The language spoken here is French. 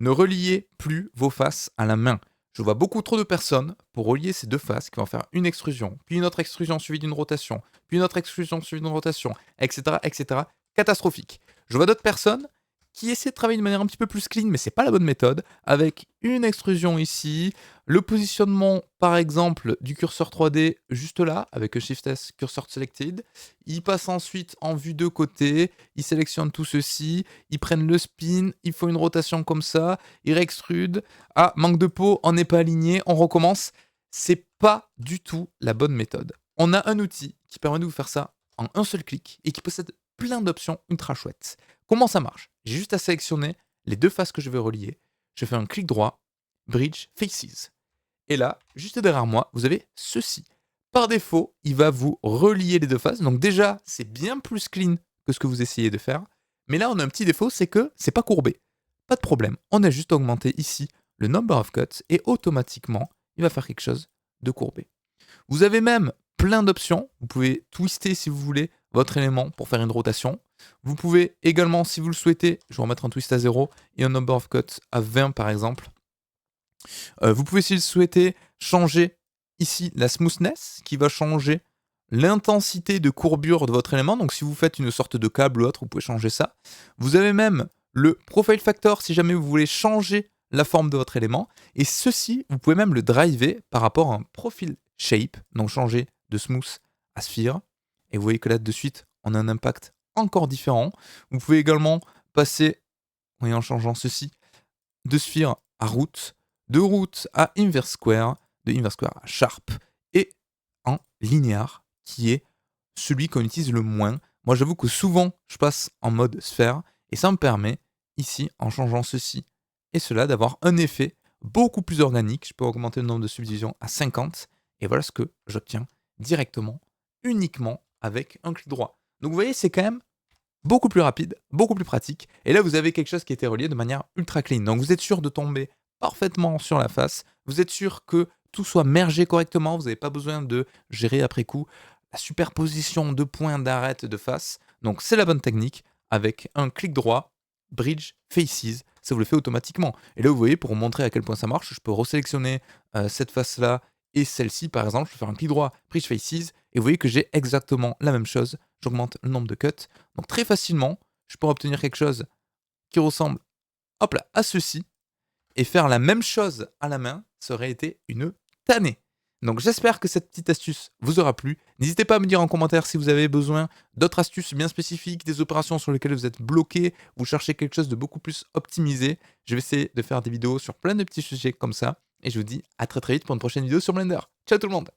Ne reliez plus vos faces à la main. Je vois beaucoup trop de personnes pour relier ces deux faces qui vont faire une extrusion, puis une autre extrusion suivie d'une rotation, puis une autre extrusion suivie d'une rotation, etc., etc. Catastrophique. Je vois d'autres personnes qui essaient de travailler de manière un petit peu plus clean, mais c'est pas la bonne méthode, avec une extrusion ici, le positionnement par exemple du curseur 3D juste là, avec Shift S, Cursor Selected. Ils passent ensuite en vue de côté, ils sélectionnent tout ceci, ils prennent le spin, ils font une rotation comme ça, ils réextrudent. Ah, manque de peau, on n'est pas aligné, on recommence. C'est pas du tout la bonne méthode. On a un outil qui permet de vous faire ça en un seul clic et qui possède plein d'options ultra chouettes. Comment ça marche? J'ai juste à sélectionner les deux faces que je veux relier. Je fais un clic droit, Bridge Faces. Et là, juste derrière moi, vous avez ceci. Par défaut, il va vous relier les deux faces. Donc déjà, c'est bien plus clean que ce que vous essayez de faire. Mais là, on a un petit défaut, c'est que c'est pas courbé. Pas de problème. On a juste augmenté ici le number of cuts et automatiquement, il va faire quelque chose de courbé. Vous avez même plein d'options. Vous pouvez twister si vous voulez votre élément pour faire une rotation. Vous pouvez également, si vous le souhaitez, je vais remettre un twist à 0 et un number of cuts à 20 par exemple. Vous pouvez, si vous le souhaitez, changer ici la smoothness qui va changer l'intensité de courbure de votre élément. Donc si vous faites une sorte de câble ou autre, vous pouvez changer ça. Vous avez même le profile factor si jamais vous voulez changer la forme de votre élément. Et ceci, vous pouvez même le driver par rapport à un profile shape, donc changer de smooth à sphere. Et vous voyez que là de suite, on a un impact encore différent. Vous pouvez également passer, en changeant ceci, de sphere à root, de root à inverse square, de inverse square à sharp, et en linéaire, qui est celui qu'on utilise le moins. Moi, j'avoue que souvent, je passe en mode sphère, et ça me permet, ici, en changeant ceci et cela, d'avoir un effet beaucoup plus organique. Je peux augmenter le nombre de subdivisions à 50, et voilà ce que j'obtiens directement, uniquement avec un clic droit. Donc vous voyez, c'est quand même beaucoup plus rapide, beaucoup plus pratique. Et là, vous avez quelque chose qui a été relié de manière ultra clean. Donc, vous êtes sûr de tomber parfaitement sur la face. Vous êtes sûr que tout soit mergé correctement. Vous n'avez pas besoin de gérer après coup la superposition de points d'arête de face. Donc, c'est la bonne technique avec un clic droit, Bridge Faces. Ça vous le fait automatiquement. Et là, vous voyez, pour vous montrer à quel point ça marche, je peux resélectionner cette face-là et celle-ci, par exemple. Je vais faire un clic droit, Bridge Faces. Et vous voyez que j'ai exactement la même chose. J'augmente le nombre de cuts. Donc très facilement, je pourrais obtenir quelque chose qui ressemble, hop là, à ceci. Et faire la même chose à la main, ça aurait été une tannée. Donc j'espère que cette petite astuce vous aura plu. N'hésitez pas à me dire en commentaire si vous avez besoin d'autres astuces bien spécifiques, des opérations sur lesquelles vous êtes bloqué, vous cherchez quelque chose de beaucoup plus optimisé. Je vais essayer de faire des vidéos sur plein de petits sujets comme ça. Et je vous dis à très très vite pour une prochaine vidéo sur Blender. Ciao tout le monde!